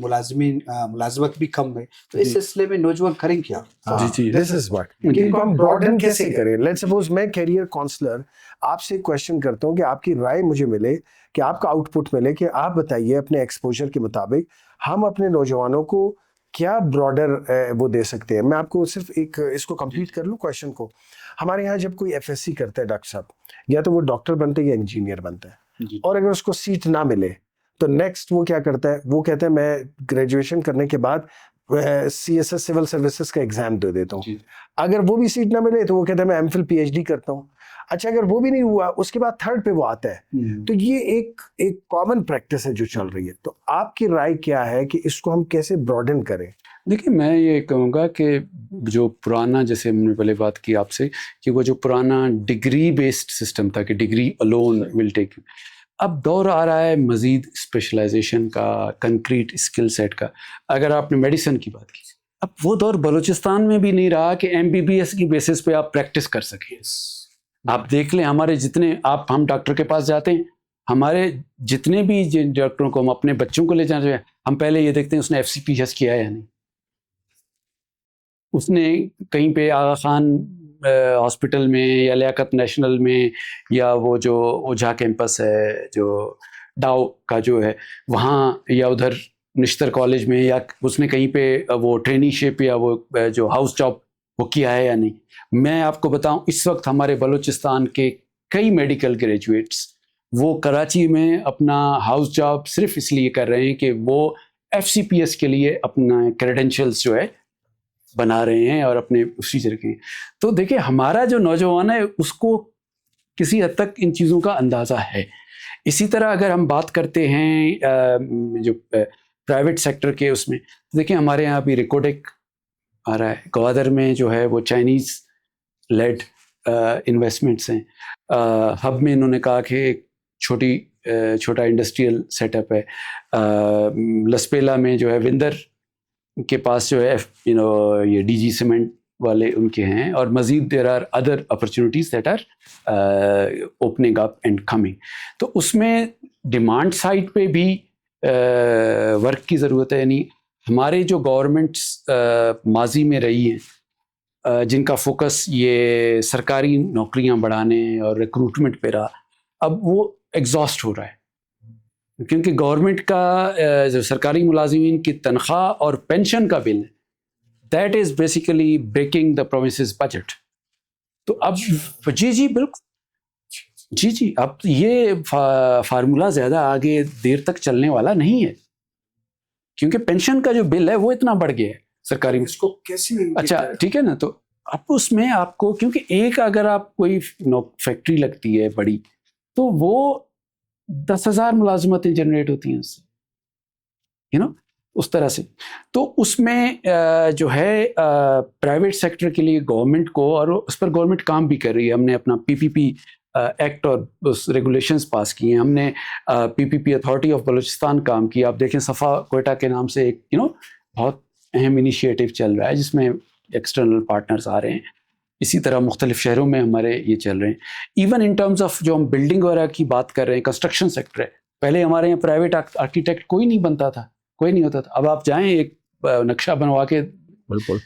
ملازمت بھی کم ہے. تو اس سلسلے میں نوجوان کریں کیا؟ دس از واٹ کہ ان کو ہم براڈن کیسے کریں. لیٹس سپوز میں کیریئر کاؤنسلر آپ سے کویشچن کرتا ہوں کہ آپ کی رائے مجھے ملے, کہ آپ کا آؤٹ پٹ ملے, کہ آپ بتائیے اپنے ایکسپوجر کے مطابق ہم اپنے نوجوانوں کو کیا براڈر وہ دے سکتے ہیں. میں آپ کو صرف ایک اس کو کمپلیٹ کر لوں کویشچن کو. ہمارے یہاں جب کوئی FSC کرتا ہے ڈاکٹر صاحب, یا تو وہ ڈاکٹر بنتا ہے یا انجینئر بنتا ہے, اور اگر اس کو سیٹ نہ ملے تو نیکسٹ وہ کیا کرتا ہے, وہ کہتا ہے میں گریجویشن کرنے کے بعد CSS سول سروسز کا ایگزام دے دیتا ہوں. اگر وہ بھی سیٹ نہ ملے تو وہ کہتا ہے میں MPhil PhD کرتا ہوں. اچھا, اگر وہ بھی نہیں ہوا اس کے بعد تھرڈ پہ وہ آتا ہے. تو یہ ایک کامن پریکٹس ہے جو چل رہی ہے. تو آپ کی رائے کیا ہے کہ اس کو ہم کیسے براڈن کریں؟ دیکھیے, میں یہ کہوں گا کہ جو پرانا, جیسے ہم نے پہلے بات کی آپ سے کہ وہ جو پرانا ڈگری بیسڈ سسٹم تھا کہ ڈگری الون ول ٹیک, اب دور آ رہا ہے مزید اسپیشلائزیشن کا, کنکریٹ اسکل سیٹ کا. اگر آپ نے میڈیسن کی بات کی, اب وہ دور بلوچستان میں بھی نہیں رہا کہ MBBS کی بیسس پہ آپ پریکٹس کر سکیں. آپ دیکھ لیں ہمارے جتنے ہم ڈاکٹر کے پاس جاتے ہیں, ہمارے جتنے بھی ڈاکٹروں کو ہم اپنے بچوں کو لے جانا چاہتے ہیں, ہم پہلے یہ دیکھتے ہیں اس نے FCPS کیا ہے یا نہیں, اس نے کہیں پہ آغا خان ہاسپٹل میں یا لیاقت نیشنل میں, یا وہ جو اوجھا کیمپس ہے جو ڈاؤ کا جو ہے وہاں, یا ادھر نشتر کالج میں, یا اس نے کہیں پہ وہ ٹرینی شپ یا وہ جو ہاؤس جاب وہ کیا ہے یا نہیں. میں آپ کو بتاؤں اس وقت ہمارے بلوچستان کے کئی میڈیکل گریجویٹس وہ کراچی میں اپنا ہاؤس جاب صرف اس لیے کر رہے ہیں کہ وہ FCPS کے لیے اپنا کریڈینشلز جو ہے بنا رہے ہیں اور اپنے اسی طریقے. تو دیکھیں ہمارا جو نوجوان ہے اس کو کسی حد تک ان چیزوں کا اندازہ ہے. اسی طرح اگر ہم بات کرتے ہیں جو پرائیویٹ سیکٹر کے اس میں, دیکھیں ہمارے یہاں بھی ریکوڈیک آ رہا ہے, گوادر میں جو ہے وہ چائنیز لیڈ انویسٹمنٹس ہیں. ہب میں انہوں نے کہا کہ ایک چھوٹا انڈسٹریل سیٹ اپ ہے. لسپیلا میں جو ہے وندر کے پاس جو ہے یہ DG سیمنٹ والے ان کے ہیں, اور مزید there are other opportunities that are opening up and coming. تو اس میں ڈیمانڈ سائڈ پہ بھی ورک کی ضرورت ہے. یعنی ہمارے جو گورنمنٹس ماضی میں رہی ہیں جن کا فوکس یہ سرکاری نوکریاں بڑھانے اور ریکروٹمنٹ پہ رہا, اب وہ ایگزاسٹ ہو رہا ہے, کیونکہ گورنمنٹ کا جو سرکاری ملازمین کی تنخواہ اور پینشن کا بل ہے, that is basically breaking the provinces budget. تو اب جی بالکل جی جی، اب یہ فارمولا زیادہ آگے دیر تک چلنے والا نہیں ہے، کیونکہ پینشن کا جو بل ہے وہ اتنا بڑھ گیا ہے سرکاری. اس کو کیسی اچھا ٹھیک ہے نا، تو اب اس میں آپ کو، کیونکہ ایک اگر آپ کوئی فیکٹری لگتی ہے بڑی، تو وہ 10,000 ملازمتیں جنریٹ ہوتی ہیں اس سے، اس طرح سے. تو اس میں جو ہے پرائیویٹ سیکٹر کے لیے گورنمنٹ کو، اور اس پر گورنمنٹ کام بھی کر رہی ہے. ہم نے اپنا PPP ایکٹ اور ریگولیشنز پاس کیے ہیں. ہم نے PPP اتھارٹی آف بلوچستان کام کیا. آپ دیکھیں صفا کوئٹہ کے نام سے ایک بہت اہم انیشیٹو چل رہا ہے جس میں ایکسٹرنل پارٹنرز آ رہے ہیں. اسی طرح مختلف شہروں میں ہمارے یہ چل رہے ہیں. ایون ان ٹرمز آف جو ہم بلڈنگ وغیرہ کی بات کر رہے ہیں، کنسٹرکشن سیکٹر ہے، پہلے ہمارے یہاں پرائیویٹ آرکیٹیکٹ کوئی نہیں بنتا تھا، کوئی نہیں ہوتا تھا. اب آپ جائیں ایک نقشہ بنوا کے، بالکل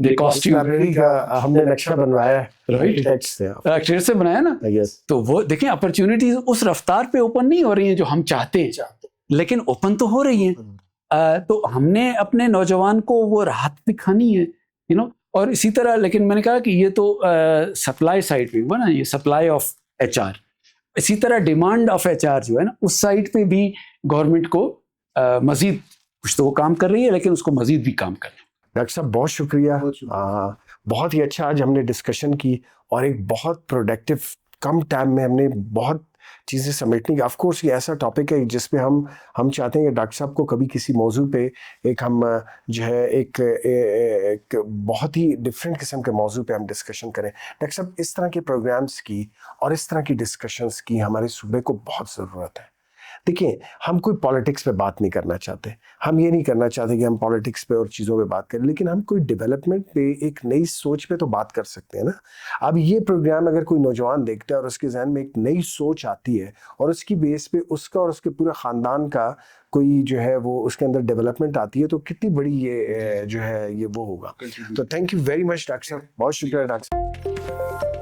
دے کاسٹ یو، لائبریری کا ہم نے نقشہ بنوایا ہے آرکیٹیکٹس سے، آرکیٹیکٹ سے بنایا نا. تو وہ دیکھیں اپرچونیٹیز اس رفتار پہ اوپن نہیں ہو رہی ہیں جو ہم چاہتے ہیں، لیکن اوپن تو ہو رہی ہیں. تو ہم نے اپنے نوجوان کو وہ راحت دکھانی ہے، اور اسی طرح. لیکن میں نے کہا کہ یہ تو سپلائی سائڈ پہ ہوا نا، یہ سپلائی آف HR. اسی طرح ڈیمانڈ آف HR جو ہے نا، اس سائڈ پہ بھی گورنمنٹ کو مزید کچھ تو وہ کام کر رہی ہے، لیکن اس کو مزید بھی کام کرنا ہے. ڈاکٹر صاحب بہت شکریہ، بہت ہی اچھا آج ہم نے ڈسکشن کی، اور ایک بہت پروڈکٹیو کم ٹائم میں ہم نے بہت چیزیں سمیٹنے کی. آف کورس یہ ایسا ٹاپک ہے جس پہ ہم چاہتے ہیں کہ ڈاکٹر صاحب کو کبھی کسی موضوع پہ ایک ہم جو ہے ایک بہت ہی ڈفرینٹ قسم کے موضوع پہ ہم ڈسکشن کریں. ڈاکٹر صاحب اس طرح کے پروگرامز کی اور اس طرح کی ڈسکشنز کی ہمارے صوبے کو بہت ضرورت ہے. دیکھیں ہم کوئی پالیٹکس پہ بات نہیں کرنا چاہتے، ہم یہ نہیں کرنا چاہتے کہ ہم پالیٹکس پہ اور چیزوں پہ بات کریں، لیکن ہم کوئی ڈیولپمنٹ پہ، ایک نئی سوچ پہ تو بات کر سکتے ہیں نا. اب یہ پروگرام اگر کوئی نوجوان دیکھتا ہے اور اس کے ذہن میں ایک نئی سوچ آتی ہے، اور اس کی بیس پہ اس کا اور اس کے پورے خاندان کا کوئی جو ہے وہ اس کے اندر ڈیولپمنٹ آتی ہے، تو کتنی بڑی یہ جو ہے یہ وہ ہوگا. تو thank you very much doctor صاحب، بہت شکریہ ڈاکٹر صاحب.